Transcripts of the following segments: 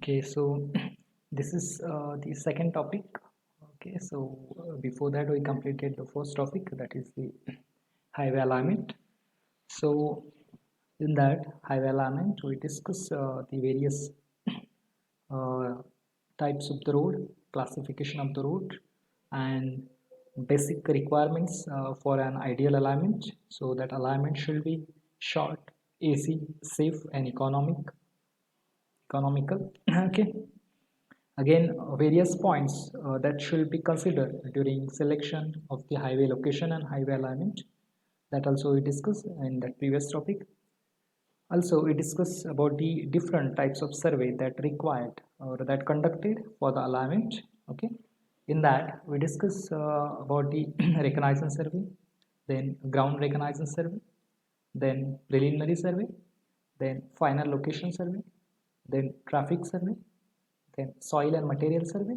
Okay, so this is the second topic. Okay, so before that we completed the first topic, that is the highway alignment. So in that highway alignment, we discuss the various uh, types of the road, classification of the road, and basic requirements for an ideal alignment. So that alignment should be short, easy, safe, and economical. Okay. Again, various points that should be considered during selection of the highway location and highway alignment, that also we discussed in that previous topic. Also, we discuss about the different types of survey that required or that conducted for the alignment. Okay, in that we discuss about the reconnaissance survey, then ground reconnaissance survey, then preliminary survey, then final location survey, then traffic survey, then soil and material survey,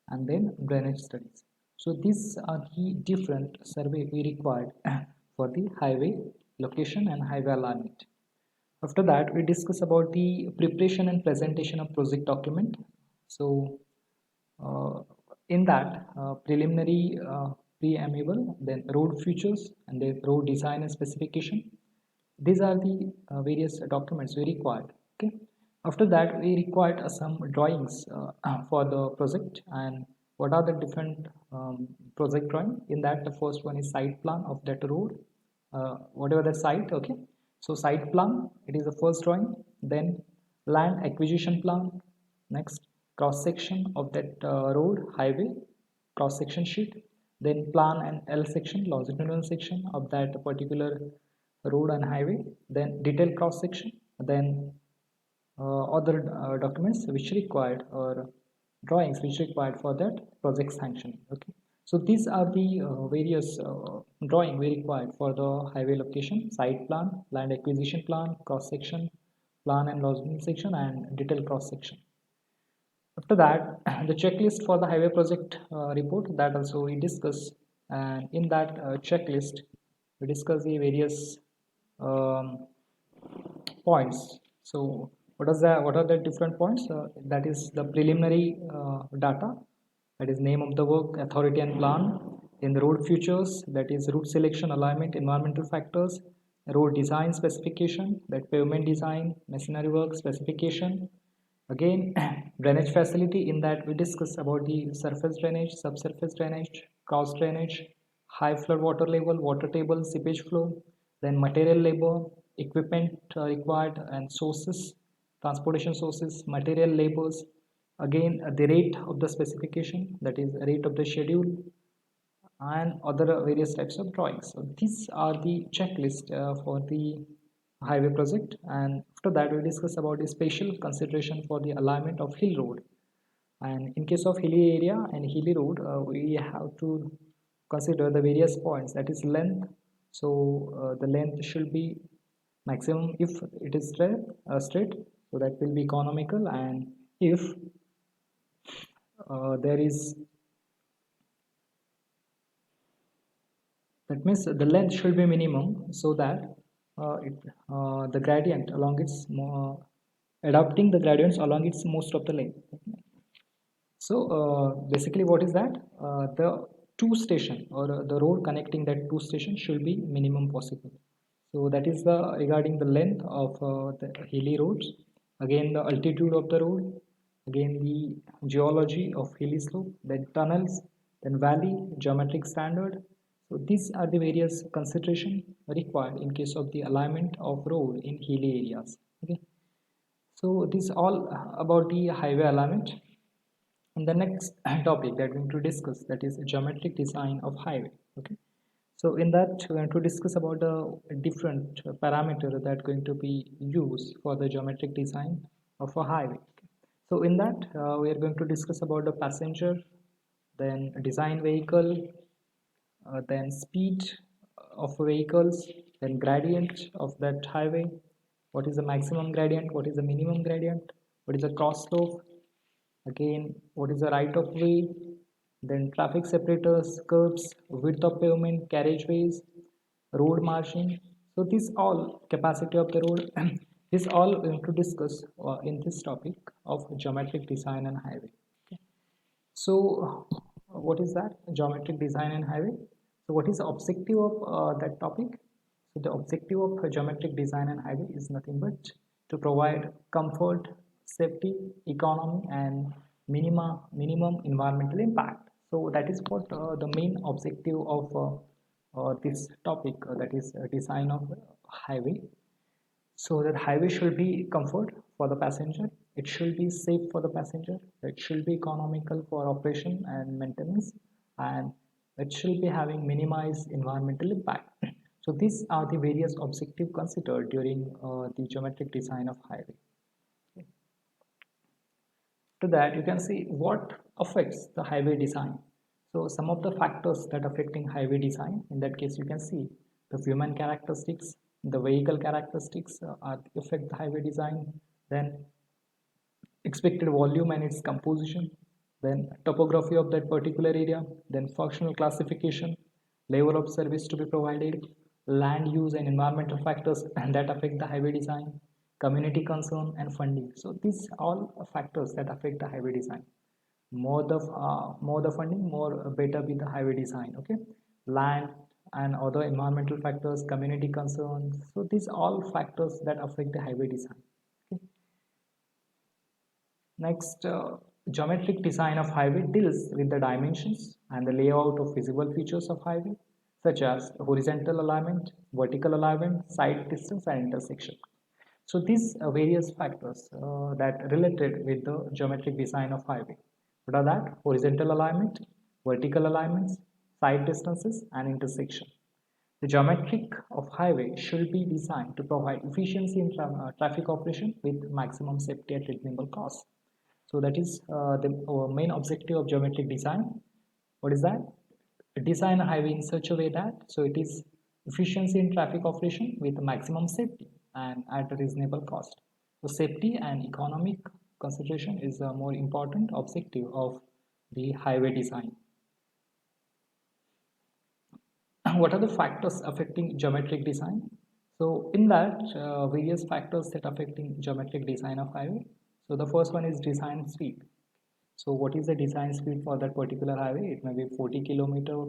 and then drainage studies. So these are the different survey we required for the highway location and highway alignment. After that, we discuss about the preparation and presentation of project document. So uh, in that preliminary preamble, then road features, and then road design and specification. These are the various documents we required. Okay. After that, we required some drawings for the project. And what are the different project drawing? In that, the first one is site plan of that road, whatever the site. Okay. So site plan, it is the first drawing. Then land acquisition plan. Next, cross section of that road, highway, cross section sheet. Then plan and L section, longitudinal section of that particular road and highway. Then detailed cross section. Then other documents which required, or drawings which required for that project sanction. Okay, so these are the various drawing we required for the highway location: site plan, land acquisition plan, cross section plan and longitudinal section, and detailed cross section. After that, the checklist for the highway project report, that also we discuss, and in that checklist we discuss the various um, points. So what are the different points? That is the preliminary data, that is name of the work, authority and plan. In the road features, that is route selection, alignment, environmental factors, road design specification, that pavement design, masonry work specification. Again, drainage facility, in that we discuss about the surface drainage, subsurface drainage, cross drainage, high flood water level, water table, seepage flow, then material labor, equipment required, and sources, transportation sources, material labors. Again, the rate of the specification, that is rate of the schedule, and other various types of drawings. So these are the checklist for the highway project. And after that, we discuss about the special consideration for the alignment of hill road. And in case of hilly area and hilly road, we have to consider the various points, that is length. So the length should be maximum if it is straight, so that will be economical. And if there is, that means the length should be minimum, so that the gradient along its adapting the gradients along its most of the length. So basically what is that? The two station, or the road connecting that two station, should be minimum possible. So that is the regarding the length of the hilly roads. Again, the altitude of the road. Again, the geology of hilly slope. Then tunnels. Then valley, geometric standard. So these are the various consideration required in case of the alignment of road in hilly areas. Okay. So this all about the highway alignment. And the next topic that we're going to discuss, that is geometric design of highway. Okay, so in that we're going to discuss about the different parameter that going to be used for the geometric design of a highway. Okay. So in that we are going to discuss about the passenger, then design vehicle, then speed of vehicles, then gradient of that highway, what is the maximum gradient, what is the minimum gradient, what is the cross slope, again what is the right of way, then traffic separators, curbs, width of pavement, carriageways, road margin. So this all capacity of the road This all going to discuss in this topic of geometric design and highway. Okay. So what is that geometric design and highway? So what is the objective of that topic? So the objective of geometric design and highway is nothing but to provide comfort, safety, economy, and minimum environmental impact. So that is what the main objective of this topic, that is design of highway. So that highway should be comfort for the passenger, it should be safe for the passenger, it should be economical for operation and maintenance, and it should be having minimized environmental impact. So these are the various objectives considered during the geometric design of highway. To that, you can see what affects the highway design. So some of the factors that affecting highway design, in that case you can see the human characteristics, the vehicle characteristics affect the highway design, then expected volume and its composition, then topography of that particular area, then functional classification, level of service to be provided, land use and environmental factors that affect the highway design, community concern and funding. So these all factors that affect the highway design. More the funding, more better be the highway design. Okay, land and other environmental factors, community concerns. So these all factors that affect the highway design. Okay. Next, geometric design of highway deals with the dimensions and the layout of visible features of highway, such as horizontal alignment, vertical alignment, side distance, and intersection. So these various factors that related with the geometric design of highway. What are that? Horizontal alignment, vertical alignments, side distances, and intersection. The geometric of highway should be designed to provide efficiency in traffic operation with maximum safety at reasonable cost. So that is the main objective of geometric design. What is that? Design a highway in such a way that so it is efficiency in traffic operation with maximum safety and at a reasonable cost. So safety and economic consideration is a more important objective of the highway design. What are the factors affecting geometric design? So in that, various factors that affecting geometric design of highway. So the first one is design speed. So what is the design speed for that particular highway? It may be 40 kilometer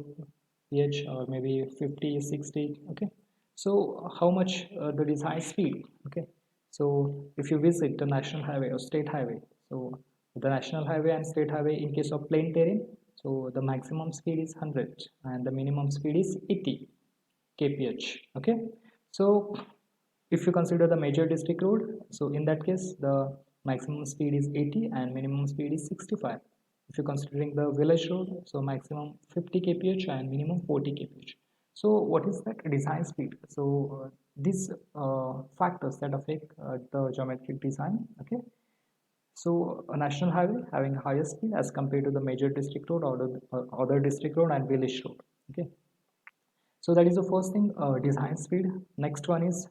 PH or maybe 50, 60. Okay. So how much the design speed? Okay. So if you visit the national highway or state highway, so the national highway and state highway in case of plain terrain, so the maximum speed is 100 and the minimum speed is 80 kph. Okay. So if you consider the major district road, so in that case the maximum speed is 80 and minimum speed is 65. If you're considering the village road, so maximum 50 kph and minimum 40 kph. So what is that design speed? So these factors that affect the geometric design. Okay. So a national highway having higher speed as compared to the major district road or the other district road and village road. Okay. So that is the first thing, design speed. Next one is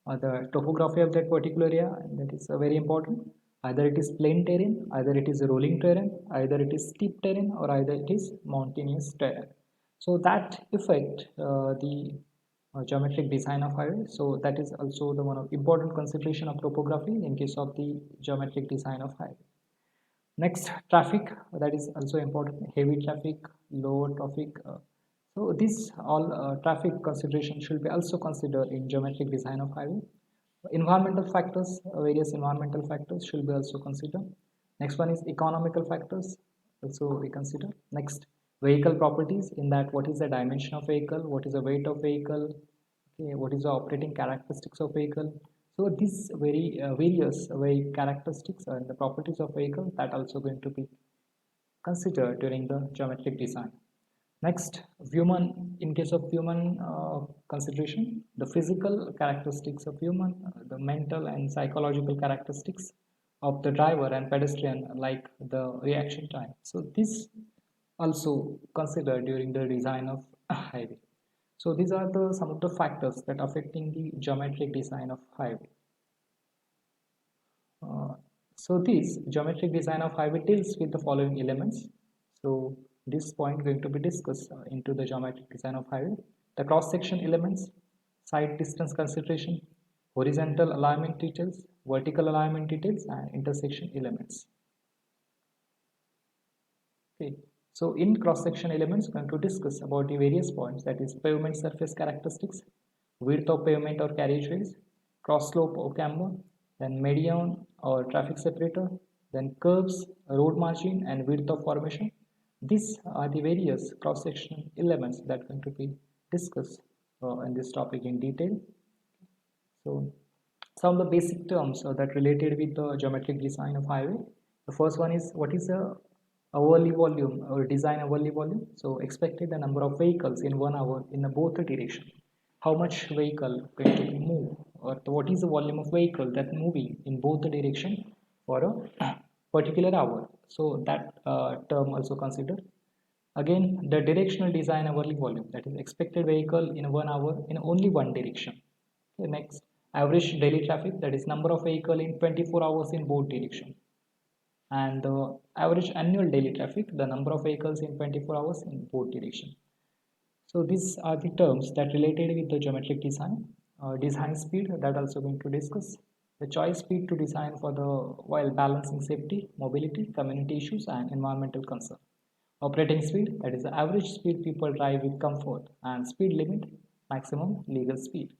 the topography of that particular area. That is very important. Either it is plain terrain, either it is rolling terrain, either it is steep terrain, or either it is mountainous terrain. So that affect the geometric design of highway. So that is also the one of important consideration of topography in case of the geometric design of highway. Next, traffic, that is also important. Heavy traffic, low traffic. So this all traffic consideration should be also considered in geometric design of highway. Environmental factors, various environmental factors should be also considered. Next one is economical factors, also we consider. Next, vehicle properties, in that what is the dimension of vehicle, what is the weight of vehicle, okay, what is the operating characteristics of vehicle. So these various characteristics and the properties of vehicle that also going to be considered during the geometric design. Next, human, in case of human consideration, the physical characteristics of human, the mental and psychological characteristics of the driver and pedestrian, like the reaction time. So this also considered during the design of a highway. So these are the some of the factors that affecting the geometric design of highway. So this geometric design of highway deals with the following elements. So this point going to be discussed into the geometric design of highway. The cross section elements, side distance consideration, horizontal alignment details, vertical alignment details, and intersection elements. Okay, so in cross-section elements, we're going to discuss about the various points, that is pavement surface characteristics, width of pavement or carriageways, cross slope or camber, then median or traffic separator, then curves, road margin, and width of formation. These are the various cross-section elements that are going to be discussed in this topic in detail. So some of the basic terms that related with the geometric design of highway. The first one is what is a hourly volume or design hourly volume. So expected the number of vehicles in 1 hour in both the direction. How much vehicle going to move, or what is the volume of vehicle that moving in both the direction for a particular hour. So that term also considered. Again, the directional design hourly volume, that is expected vehicle in 1 hour in only one direction. Okay, next, average daily traffic, that is number of vehicle in 24 hours in both direction. And the average annual daily traffic, the number of vehicles in 24 hours in both direction. So these are the terms that related with the geometric design. Design speed, that also going to discuss. The choice speed to design for the while balancing safety, mobility, community issues, and environmental concern. Operating speed, that is the average speed people drive with comfort, and speed limit, maximum legal speed.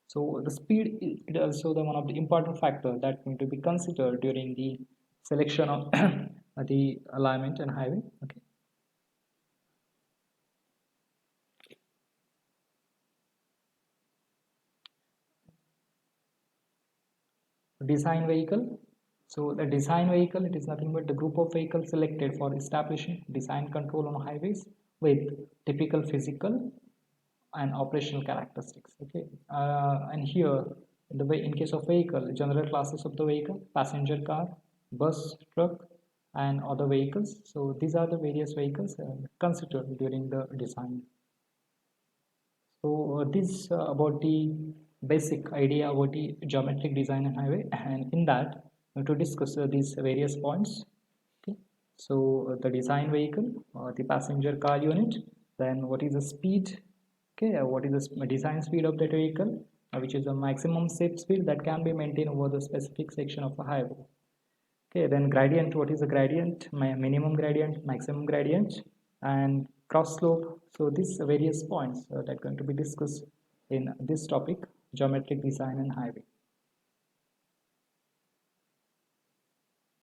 So the speed is also the one of the important factor that going to be considered during the selection of the alignment and highway. Okay. Design vehicle. So the design vehicle, it is nothing but the group of vehicles selected for establishing design control on highways with typical physical and operational characteristics. Okay, and here in the way in case of vehicle, general classes of the vehicle, passenger car, bus, truck, and other vehicles. So these are the various vehicles considered during the design. So this about the basic idea about the geometric design and highway, and in that to discuss these various points. Okay, so the design vehicle, the passenger car unit, then what is the speed? Okay, what is the design speed of that vehicle, which is the maximum safe speed that can be maintained over the specific section of a highway. Okay, then gradient, what is the gradient, minimum gradient, maximum gradient, and cross slope. So these various points that are going to be discussed in this topic, geometric design and highway.